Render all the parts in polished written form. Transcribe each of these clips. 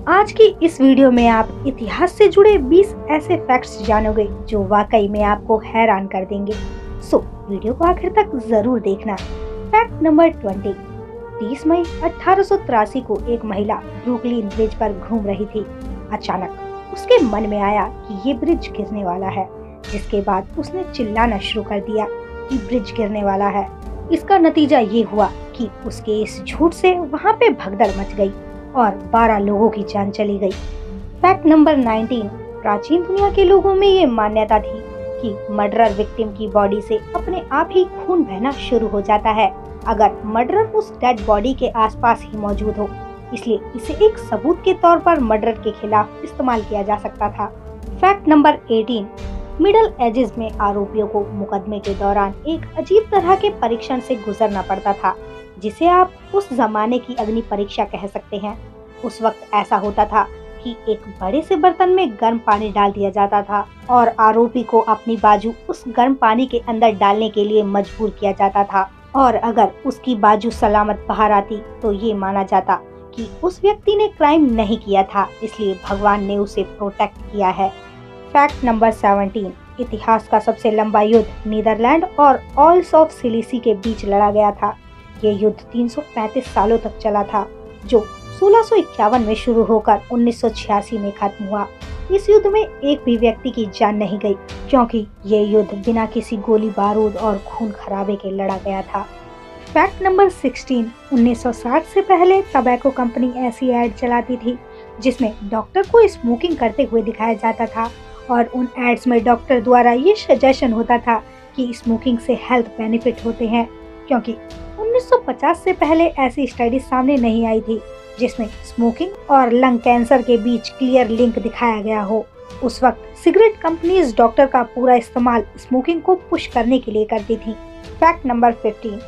आज की इस वीडियो में आप इतिहास से जुड़े 20 ऐसे फैक्ट्स जानोगे जो वाकई में आपको हैरान कर देंगे। वीडियो को आखिर तक जरूर देखना। Fact number 20। 30 मई 1883 को एक महिला ब्रुकलिन ब्रिज पर घूम रही थी। अचानक उसके मन में आया कि ये ब्रिज गिरने वाला है, जिसके बाद उसने चिल्लाना शुरू कर दिया कि ब्रिज गिरने वाला है। इसका नतीजा ये हुआ कि उसके इस झूठ से वहाँ पे भगदड़ मच गई और 12 लोगों की जान चली गई। Fact number 19। प्राचीन दुनिया के लोगों में ये मान्यता थी कि मर्डरर विक्टिम की बॉडी से अपने आप ही खून बहना शुरू हो जाता है अगर मर्डरर उस डेड बॉडी के आसपास ही मौजूद हो, इसलिए इसे एक सबूत के तौर पर मर्डर के खिलाफ इस्तेमाल किया जा सकता था। Fact number 18। मिडल एजेस में आरोपियों को मुकदमे के दौरान एक अजीब तरह के परीक्षण से गुजरना पड़ता था, जिसे आप उस जमाने की अग्नि परीक्षा कह सकते हैं। उस वक्त ऐसा होता था कि एक बड़े से बर्तन में गर्म पानी डाल दिया जाता था और आरोपी को अपनी बाजू उस गर्म पानी के अंदर डालने के लिए मजबूर किया जाता था, और अगर उसकी बाजू सलामत बाहर आती तो ये माना जाता कि उस व्यक्ति ने क्राइम नहीं किया था, इसलिए भगवान ने उसे प्रोटेक्ट किया है। Fact number 17। इतिहास का सबसे लंबा युद्ध नीदरलैंड और ऑयल्स ऑफ सिलिसी के बीच लड़ा गया था। ये युद्ध 335 सालों तक चला था, जो 1651 में शुरू होकर 1986 में खत्म हुआ। इस युद्ध में एक भी व्यक्ति की जान नहीं गई, क्योंकि ये युद्ध बिना किसी गोली बारूद और खून खराबे के लड़ा गया था। Fact number 16। 1960 से पहले टबैको कंपनी ऐसी एड चलाती थी जिसमें डॉक्टर को स्मोकिंग करते हुए दिखाया जाता था, और उन एड्स में डॉक्टर द्वारा ये सजेशन होता था कि स्मोकिंग से हेल्थ बेनिफिट होते हैं, क्योंकि 1950 से पहले ऐसी स्टडी सामने नहीं आई थी जिसमें स्मोकिंग और लंग कैंसर के बीच क्लियर लिंक दिखाया गया हो। उस वक्त सिगरेट कंपनीज डॉक्टर का पूरा इस्तेमाल स्मोकिंग को पुश करने के लिए करती थी। Fact number 15।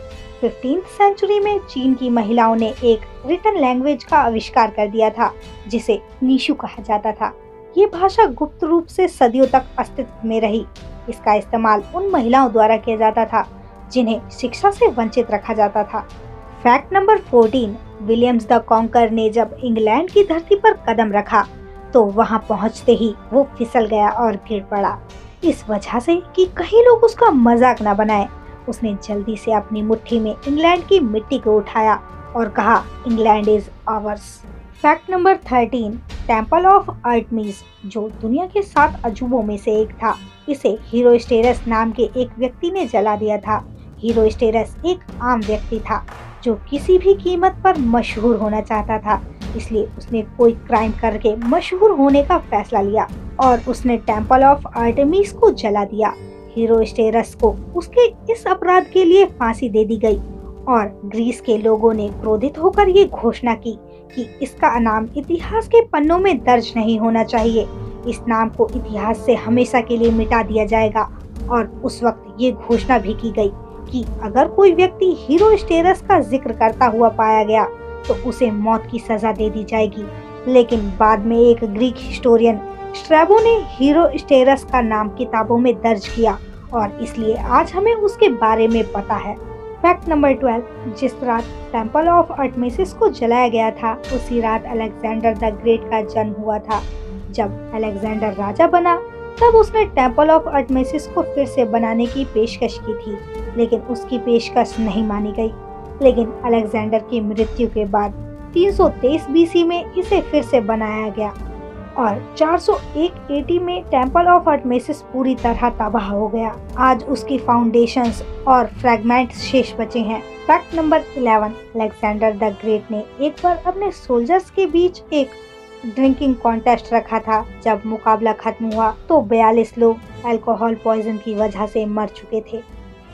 15वीं सेंचुरी में चीन की महिलाओं ने एक रिटन लैंग्वेज का आविष्कार कर दिया था जिसे नीशु कहा जाता था। ये भाषा गुप्त रूप से सदियों तक अस्तित्व में रही। इसका इस्तेमाल उन महिलाओं द्वारा किया जाता था जिन्हें शिक्षा से वंचित रखा जाता था। Fact number 14। Williams the conquer ने जब इंग्लैंड की धरती पर कदम रखा तो वहां पहुंचते ही वो फिसल गया और गिर पड़ा। इस वजह से कि कहीं लोग उसका मजाक न बनाएं, उसने जल्दी से अपनी मुट्ठी में इंग्लैंड की मिट्टी को उठाया और कहा, England is ours. Fact number 13। Temple of Artemis, जो दुनिया के 7 अजूबों में से एक था, इसे हीरोस्टेरस नाम के एक व्यक्ति ने जला दिया था। हीरोस्टेरस एक आम व्यक्ति था जो किसी भी कीमत पर मशहूर होना चाहता था, इसलिए उसने कोई क्राइम करके मशहूर होने का फैसला लिया और उसने टेम्पल ऑफ आर्टेमिस को जला दिया। हीरोस्टेरस को उसके इस अपराध के लिए फांसी दे दी गई और ग्रीस के लोगों ने क्रोधित होकर ये घोषणा की कि इसका नाम इतिहास के पन्नों में दर्ज नहीं होना चाहिए। इस नाम को इतिहास से हमेशा के लिए मिटा दिया जाएगा, और उस वक्त ये घोषणा भी की गई कि अगर कोई व्यक्ति हीरोस्टेरस का जिक्र करता हुआ पाया गया तो उसे मौत की सजा दे दी जाएगी। लेकिन बाद में एक ग्रीक हिस्टोरियन स्ट्रैबो ने हीरोस्टेरस का नाम किताबों में दर्ज किया और इसलिए आज हमें उसके बारे में पता है। Fact number 12। जिस रात टेम्पल ऑफ आर्टेमिस को जलाया गया था, उसी रात अलेक्जेंडर द ग्रेट का जन्म हुआ था। जब अलेक्जेंडर राजा बना तब उसने टेम्पल ऑफ आर्टेमिस को फिर से बनाने की पेशकश की थी, लेकिन उसकी पेशकश नहीं मानी गई। लेकिन अलेक्जेंडर की मृत्यु के बाद 323 बीसी में इसे फिर से बनाया गया और 401 एडी में टेम्पल ऑफ आर्टेमिस पूरी तरह तबाह हो गया। आज उसकी फाउंडेशंस और फ्रैगमेंट्स शेष बचे हैं। Fact number 11। Alexander the great ने एक बार अपने सोल्जर्स के बीच एक ड्रिंकिंग कॉन्टेस्ट रखा था। जब मुकाबला खत्म हुआ तो 42 लोग अल्कोहल पॉइजन की वजह से मर चुके थे।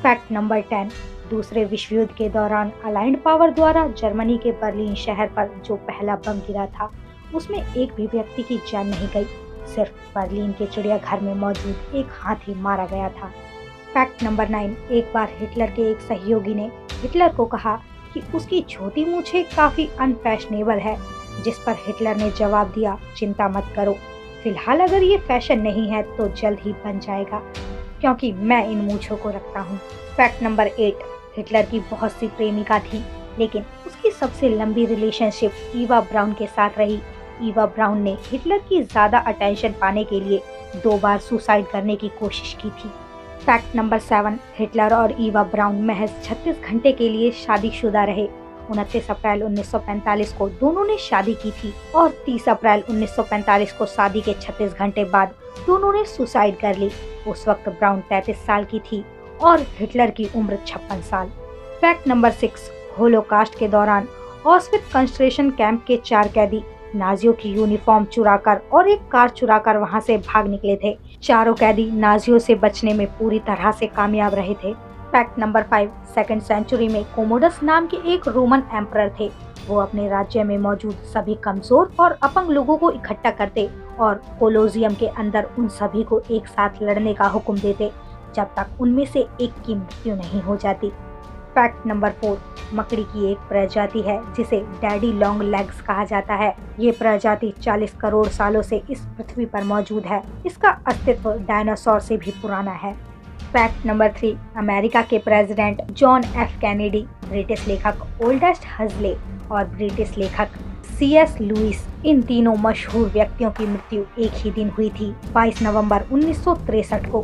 Fact number 10। दूसरे विश्व युद्ध के दौरान अलाइंड पावर द्वारा जर्मनी के बर्लिन शहर पर जो पहला बम गिरा था, उसमें एक भी व्यक्ति की जान नहीं गई। सिर्फ बर्लिन के चिड़ियाघर में मौजूद एक हाथी मारा गया था। Fact number 9। एक बार हिटलर के एक सहयोगी ने हिटलर को कहा कि उसकी छोटी मूछें काफी अनफैशनेबल है, जिस पर हिटलर ने जवाब दिया, चिंता मत करो, फिलहाल अगर ये फैशन नहीं है तो जल्द ही बन जाएगा, क्योंकि मैं इन मूछों को रखता हूँ। Fact number 8। हिटलर की बहुत सी प्रेमिका थी, लेकिन उसकी सबसे लंबी रिलेशनशिप ईवा ब्राउन के साथ रही। ईवा ब्राउन ने हिटलर की ज्यादा अटेंशन पाने के लिए 2 बार सुसाइड करने की कोशिश की थी। फैक्ट नंबर 7, हिटलर और ईवा ब्राउन महज 36 घंटे के लिए शादीशुदा रहे। 29 अप्रैल 1945 को दोनों ने शादी की थी और 30 अप्रैल 1945 को शादी के 36 घंटे बाद दोनों ने सुसाइड कर ली। उस वक्त ब्राउन 33 साल की थी और हिटलर की उम्र 56 साल। फैक्ट नंबर 6, होलोकास्ट के दौरान ऑस्विट्ज कंसंट्रेशन कैंप के 4 कैदी नाजियों की यूनिफॉर्म चुराकर और एक कार चुराकर वहां से भाग निकले थे। चारों कैदी नाजियों से बचने में पूरी तरह से कामयाब रहे थे। फैक्ट नंबर 5, 2nd सेंचुरी में कोमोडस नाम के एक रोमन एम्परर थे। वो अपने राज्य में मौजूद सभी कमजोर और अपंग लोगों को इकट्ठा करते और कोलोजियम के अंदर उन सभी को एक साथ लड़ने का हुक्म देते जब तक उनमें से एक की मृत्यु नहीं हो जाती। फैक्ट नंबर 4, मकड़ी की एक प्रजाति है जिसे डैडी लॉन्ग लेग्स कहा जाता है। ये प्रजाति 40 करोड़ सालों से इस पृथ्वी पर मौजूद है। इसका अस्तित्व डायनासोर से भी पुराना है। फैक्ट नंबर 3, अमेरिका के president John F Kennedy, British लेखक ओल्डेस्ट हजले और ब्रिटिश लेखक C.S. लुइस, इन तीनों मशहूर व्यक्तियों की मृत्यु एक ही दिन हुई थी, 22 नवंबर 1963 को।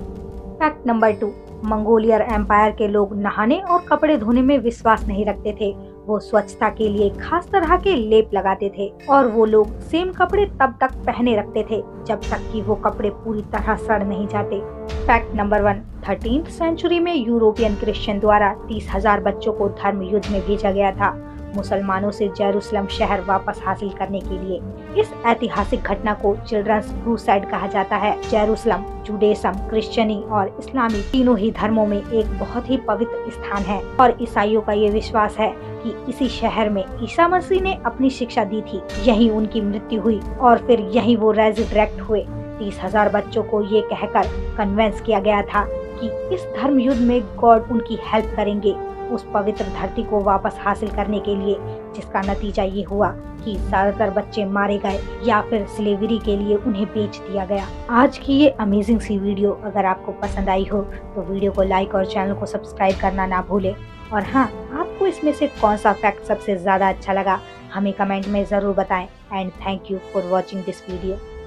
फैक्ट नंबर 2, मंगोलियर एम्पायर के लोग नहाने और कपड़े धोने में विश्वास नहीं रखते थे। वो स्वच्छता के लिए खास तरह के लेप लगाते थे और वो लोग सेम कपड़े तब तक पहने रखते थे जब तक कि वो कपड़े पूरी तरह सड़ नहीं जाते। फैक्ट नंबर 1, 13th सेंचुरी में यूरोपियन क्रिश्चियन द्वारा 30,000 बच्चों को धर्म युद्ध में भेजा गया था, मुसलमानों से जेरूसलम शहर वापस हासिल करने के लिए। इस ऐतिहासिक घटना को चिल्ड्रंस क्रूसाइड कहा जाता है। जेरूसलम जुडेसम, क्रिश्चियनी और इस्लामी तीनों ही धर्मों में एक बहुत ही पवित्र स्थान है और ईसाइयों का ये विश्वास है कि इसी शहर में ईसा मसीह ने अपनी शिक्षा दी थी, यहीं उनकी मृत्यु हुई और फिर यहीं वो रेजिरेक्ट हुए। 30,000 बच्चों को ये कहकर कन्वेंस किया गया था कि इस धर्म युद्ध में गॉड उनकी हेल्प करेंगे उस पवित्र धरती को वापस हासिल करने के लिए, जिसका नतीजा ये हुआ कि ज्यादातर बच्चे मारे गए या फिर स्लेवरी के लिए उन्हें बेच दिया गया। आज की ये अमेजिंग सी वीडियो अगर आपको पसंद आई हो तो वीडियो को लाइक और चैनल को सब्सक्राइब करना ना भूले। और हाँ, आपको इसमें से कौन सा फैक्ट सबसे ज्यादा अच्छा लगा हमें कमेंट में जरूर बताएं। And thank you for watching this video.